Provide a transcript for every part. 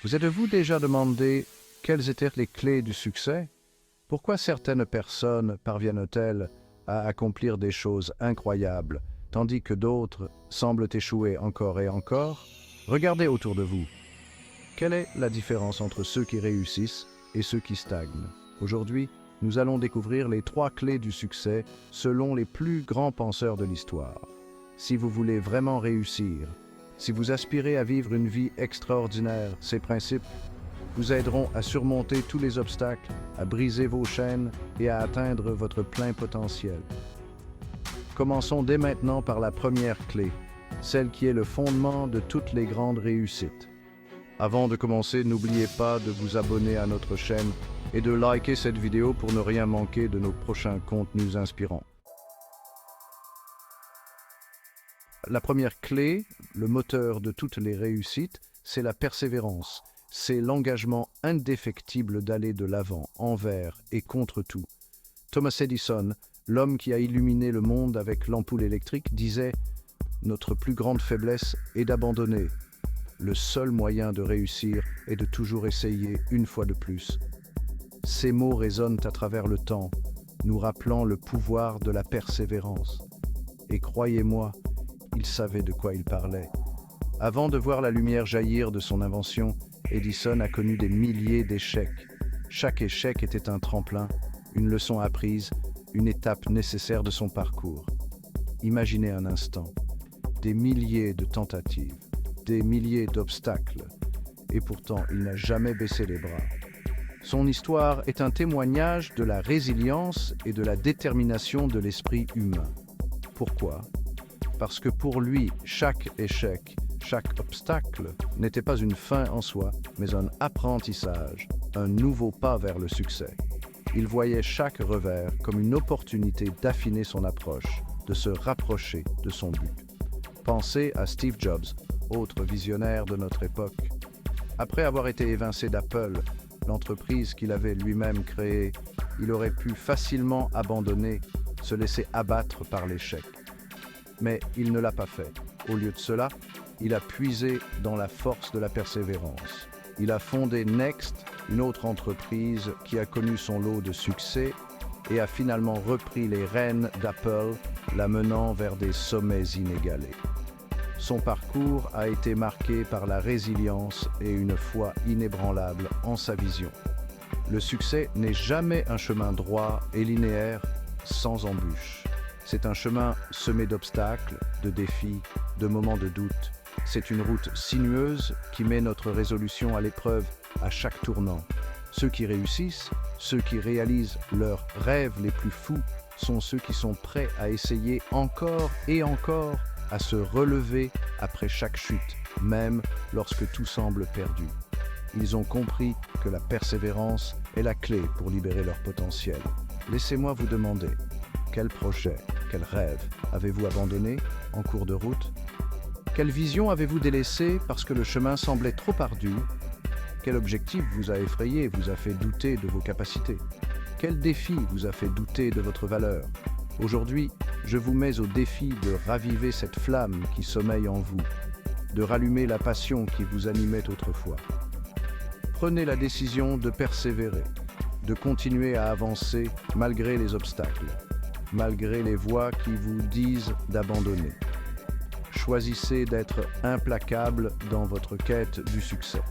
Vous êtes-vous déjà demandé quelles étaient les clés du succès? Pourquoi certaines personnes parviennent-elles à accomplir des choses incroyables, tandis que d'autres semblent échouer encore et encore? Regardez autour de vous. Quelle est la différence entre ceux qui réussissent et ceux qui stagnent? Aujourd'hui, nous allons découvrir les 3 clés du succès selon les plus grands penseurs de l'histoire. Si vous voulez vraiment réussir, si vous aspirez à vivre une vie extraordinaire, ces principes vous aideront à surmonter tous les obstacles, à briser vos chaînes et à atteindre votre plein potentiel. Commençons dès maintenant par la première clé, celle qui est le fondement de toutes les grandes réussites. Avant de commencer, n'oubliez pas de vous abonner à notre chaîne et de liker cette vidéo pour ne rien manquer de nos prochains contenus inspirants. La première clé, le moteur de toutes les réussites, c'est la persévérance. C'est l'engagement indéfectible d'aller de l'avant, envers et contre tout. Thomas Edison, l'homme qui a illuminé le monde avec l'ampoule électrique, disait « Notre plus grande faiblesse est d'abandonner. Le seul moyen de réussir est de toujours essayer une fois de plus. » Ces mots résonnent à travers le temps, nous rappelant le pouvoir de la persévérance. Et croyez-moi, il savait de quoi il parlait. Avant de voir la lumière jaillir de son invention, Edison a connu des milliers d'échecs. Chaque échec était un tremplin, une leçon apprise, une étape nécessaire de son parcours. Imaginez un instant, des milliers de tentatives, des milliers d'obstacles, et pourtant il n'a jamais baissé les bras. Son histoire est un témoignage de la résilience et de la détermination de l'esprit humain. Pourquoi? Parce que pour lui, chaque échec, chaque obstacle n'était pas une fin en soi, mais un apprentissage, un nouveau pas vers le succès. Il voyait chaque revers comme une opportunité d'affiner son approche, de se rapprocher de son but. Pensez à Steve Jobs, autre visionnaire de notre époque. Après avoir été évincé d'Apple, l'entreprise qu'il avait lui-même créée, il aurait pu facilement abandonner, se laisser abattre par l'échec. Mais il ne l'a pas fait. Au lieu de cela, il a puisé dans la force de la persévérance. Il a fondé Next, une autre entreprise qui a connu son lot de succès et a finalement repris les rênes d'Apple, la menant vers des sommets inégalés. Son parcours a été marqué par la résilience et une foi inébranlable en sa vision. Le succès n'est jamais un chemin droit et linéaire sans embûches. C'est un chemin semé d'obstacles, de défis, de moments de doute. C'est une route sinueuse qui met notre résolution à l'épreuve à chaque tournant. Ceux qui réussissent, ceux qui réalisent leurs rêves les plus fous, sont ceux qui sont prêts à essayer encore et encore, à se relever après chaque chute, même lorsque tout semble perdu. Ils ont compris que la persévérance est la clé pour libérer leur potentiel. Laissez-moi vous demander, quel projet, quel rêve avez-vous abandonné en cours de route? Quelle vision avez-vous délaissée parce que le chemin semblait trop ardu? Quel objectif vous a effrayé, vous a fait douter de vos capacités? Quel défi vous a fait douter de votre valeur? Aujourd'hui, je vous mets au défi de raviver cette flamme qui sommeille en vous, de rallumer la passion qui vous animait autrefois. Prenez la décision de persévérer, de continuer à avancer malgré les obstacles, malgré les voix qui vous disent d'abandonner. Choisissez d'être implacable dans votre quête du succès.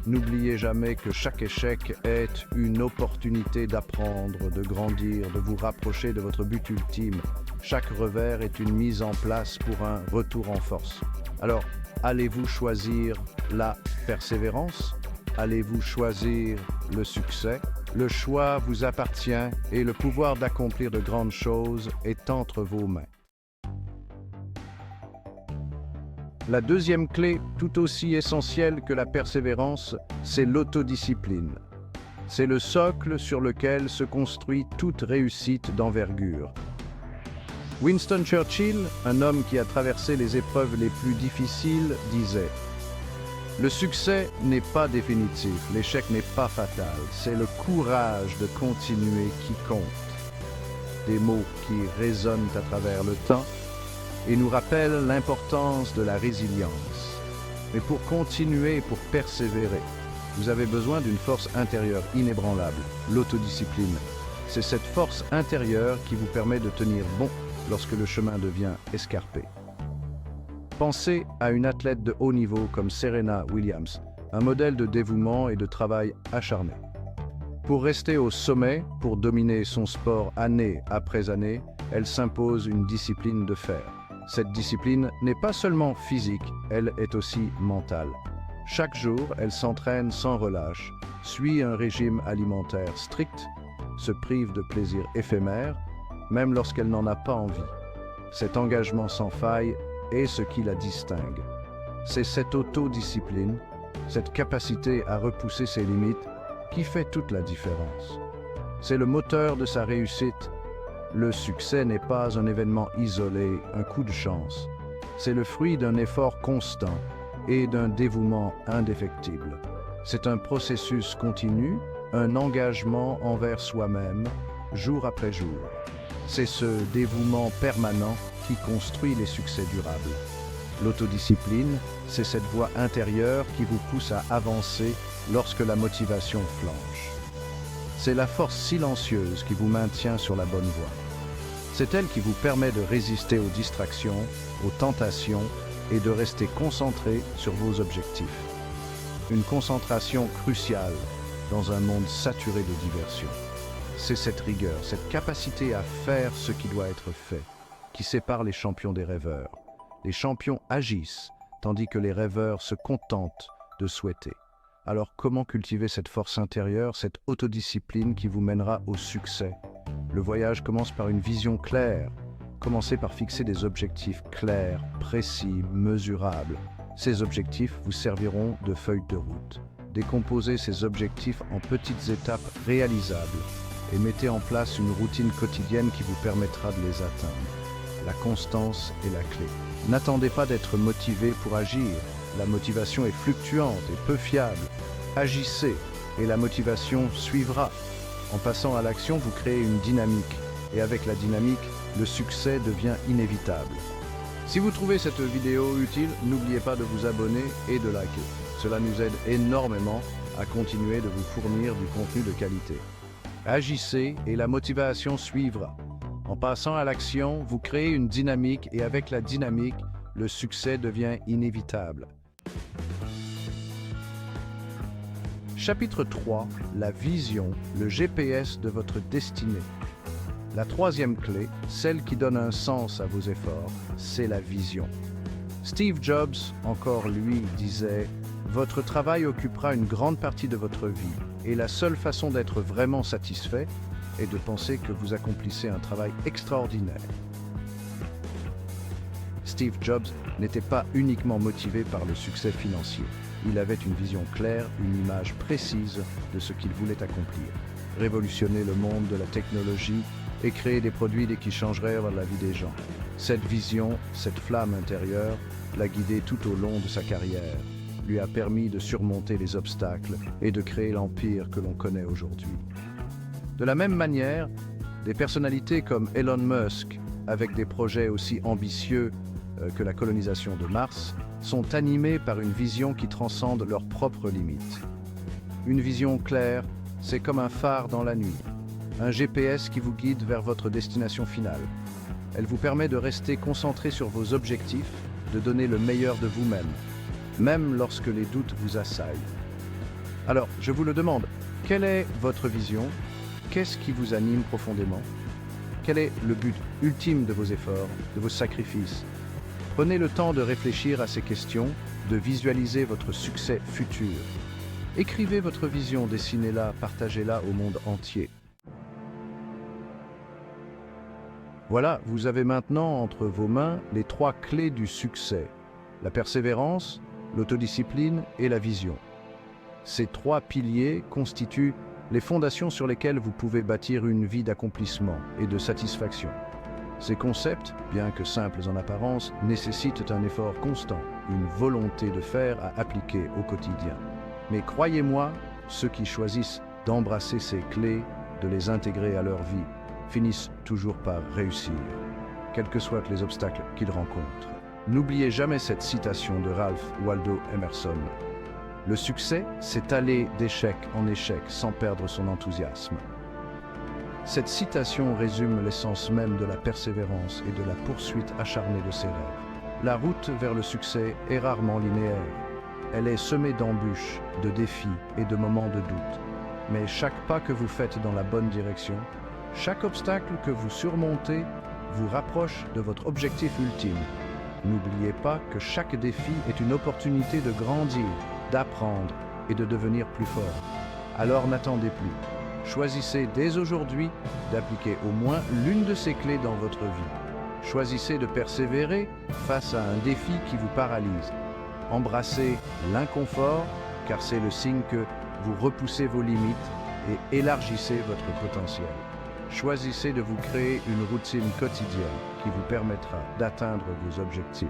N'oubliez jamais que chaque échec est une opportunité d'apprendre, de grandir, de vous rapprocher de votre but ultime. Chaque revers est une mise en place pour un retour en force. Alors, allez-vous choisir la persévérance? Allez-vous choisir le succès? Le choix vous appartient et le pouvoir d'accomplir de grandes choses est entre vos mains. La deuxième clé, tout aussi essentielle que la persévérance, c'est l'autodiscipline. C'est le socle sur lequel se construit toute réussite d'envergure. Winston Churchill, un homme qui a traversé les épreuves les plus difficiles, disait « Le succès n'est pas définitif, l'échec n'est pas fatal, c'est le courage de continuer qui compte. » Des mots qui résonnent à travers le temps et nous rappellent l'importance de la résilience. Mais pour continuer et pour persévérer, vous avez besoin d'une force intérieure inébranlable, l'autodiscipline. C'est cette force intérieure qui vous permet de tenir bon lorsque le chemin devient escarpé. Pensez à une athlète de haut niveau comme Serena Williams, un modèle de dévouement et de travail acharné. Pour rester au sommet, pour dominer son sport année après année, elle s'impose une discipline de fer. Cette discipline n'est pas seulement physique, elle est aussi mentale. Chaque jour, elle s'entraîne sans relâche, suit un régime alimentaire strict, se prive de plaisirs éphémères, même lorsqu'elle n'en a pas envie. Cet engagement sans faille est ce qui la distingue. C'est cette autodiscipline, cette capacité à repousser ses limites, qui fait toute la différence. C'est le moteur de sa réussite. Le succès n'est pas un événement isolé, un coup de chance. C'est le fruit d'un effort constant et d'un dévouement indéfectible. C'est un processus continu, un engagement envers soi-même, jour après jour. C'est ce dévouement permanent qui construit les succès durables. L'autodiscipline, c'est cette voie intérieure qui vous pousse à avancer lorsque la motivation flanche. C'est la force silencieuse qui vous maintient sur la bonne voie. C'est elle qui vous permet de résister aux distractions, aux tentations et de rester concentré sur vos objectifs. Une concentration cruciale dans un monde saturé de diversion. C'est cette rigueur, cette capacité à faire ce qui doit être fait, qui sépare les champions des rêveurs. Les champions agissent, tandis que les rêveurs se contentent de souhaiter. Alors comment cultiver cette force intérieure, cette autodiscipline qui vous mènera au succès? Le voyage commence par une vision claire. Commencez par fixer des objectifs clairs, précis, mesurables. Ces objectifs vous serviront de feuille de route. Décomposez ces objectifs en petites étapes réalisables et mettez en place une routine quotidienne qui vous permettra de les atteindre. La constance est la clé. N'attendez pas d'être motivé pour agir. La motivation est fluctuante et peu fiable. Agissez et la motivation suivra. En passant à l'action, vous créez une dynamique. Et avec la dynamique, le succès devient inévitable. Si vous trouvez cette vidéo utile, n'oubliez pas de vous abonner et de liker. Cela nous aide énormément à continuer de vous fournir du contenu de qualité. Agissez et la motivation suivra. En passant à l'action, vous créez une dynamique et avec la dynamique, le succès devient inévitable. Chapitre 3, la vision, le GPS de votre destinée. La troisième clé, celle qui donne un sens à vos efforts, c'est la vision. Steve Jobs, encore lui, disait « Votre travail occupera une grande partie de votre vie et la seule façon d'être vraiment satisfait est de penser que vous accomplissez un travail extraordinaire. » Steve Jobs n'était pas uniquement motivé par le succès financier. Il avait une vision claire, une image précise de ce qu'il voulait accomplir. Révolutionner le monde de la technologie et créer des produits qui changeraient la vie des gens. Cette vision, cette flamme intérieure, l'a guidé tout au long de sa carrière, lui a permis de surmonter les obstacles et de créer l'empire que l'on connaît aujourd'hui. De la même manière, des personnalités comme Elon Musk, avec des projets aussi ambitieux que la colonisation de Mars, sont animés par une vision qui transcende leurs propres limites. Une vision claire, c'est comme un phare dans la nuit, un GPS qui vous guide vers votre destination finale. Elle vous permet de rester concentré sur vos objectifs, de donner le meilleur de vous-même, même lorsque les doutes vous assaillent. Alors, je vous le demande, quelle est votre vision? Qu'est-ce qui vous anime profondément? Quel est le but ultime de vos efforts, de vos sacrifices? Prenez le temps de réfléchir à ces questions, de visualiser votre succès futur. Écrivez votre vision, dessinez-la, partagez-la au monde entier. Voilà, vous avez maintenant entre vos mains les trois clés du succès: la persévérance, l'autodiscipline et la vision. Ces trois piliers constituent les fondations sur lesquelles vous pouvez bâtir une vie d'accomplissement et de satisfaction. Ces concepts, bien que simples en apparence, nécessitent un effort constant, une volonté de faire à appliquer au quotidien. Mais croyez-moi, ceux qui choisissent d'embrasser ces clés, de les intégrer à leur vie, finissent toujours par réussir, quels que soient les obstacles qu'ils rencontrent. N'oubliez jamais cette citation de Ralph Waldo Emerson. Le succès, c'est aller d'échec en échec sans perdre son enthousiasme. Cette citation résume l'essence même de la persévérance et de la poursuite acharnée de ses rêves. La route vers le succès est rarement linéaire. Elle est semée d'embûches, de défis et de moments de doute. Mais chaque pas que vous faites dans la bonne direction, chaque obstacle que vous surmontez, vous rapproche de votre objectif ultime. N'oubliez pas que chaque défi est une opportunité de grandir, d'apprendre et de devenir plus fort. Alors n'attendez plus. Choisissez dès aujourd'hui d'appliquer au moins l'une de ces clés dans votre vie. Choisissez de persévérer face à un défi qui vous paralyse. Embrassez l'inconfort car c'est le signe que vous repoussez vos limites et élargissez votre potentiel. Choisissez de vous créer une routine quotidienne qui vous permettra d'atteindre vos objectifs.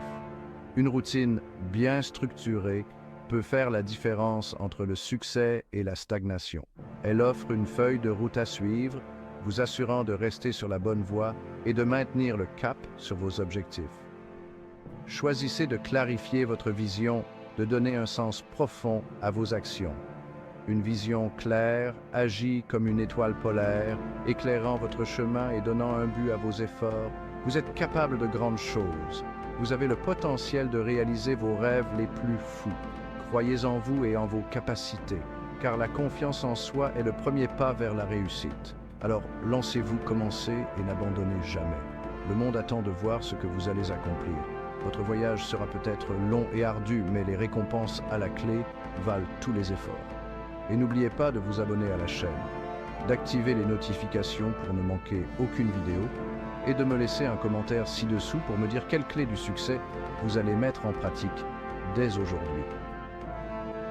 Une routine bien structurée peut faire la différence entre le succès et la stagnation. Elle offre une feuille de route à suivre, vous assurant de rester sur la bonne voie et de maintenir le cap sur vos objectifs. Choisissez de clarifier votre vision, de donner un sens profond à vos actions. Une vision claire agit comme une étoile polaire, éclairant votre chemin et donnant un but à vos efforts. Vous êtes capable de grandes choses. Vous avez le potentiel de réaliser vos rêves les plus fous. Croyez en vous et en vos capacités, car la confiance en soi est le premier pas vers la réussite. Alors lancez-vous, commencez et n'abandonnez jamais. Le monde attend de voir ce que vous allez accomplir. Votre voyage sera peut-être long et ardu, mais les récompenses à la clé valent tous les efforts. Et n'oubliez pas de vous abonner à la chaîne, d'activer les notifications pour ne manquer aucune vidéo et de me laisser un commentaire ci-dessous pour me dire quelle clé du succès vous allez mettre en pratique dès aujourd'hui.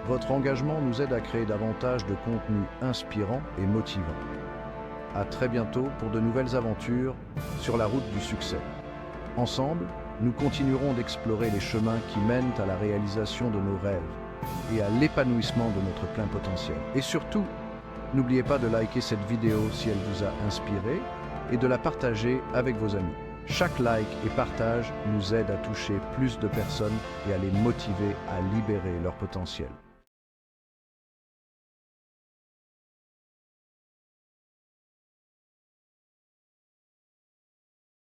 Votre engagement nous aide à créer davantage de contenus inspirants et motivants. À très bientôt pour de nouvelles aventures sur la route du succès. Ensemble, nous continuerons d'explorer les chemins qui mènent à la réalisation de nos rêves et à l'épanouissement de notre plein potentiel. Et surtout, n'oubliez pas de liker cette vidéo si elle vous a inspiré et de la partager avec vos amis. Chaque like et partage nous aide à toucher plus de personnes et à les motiver à libérer leur potentiel.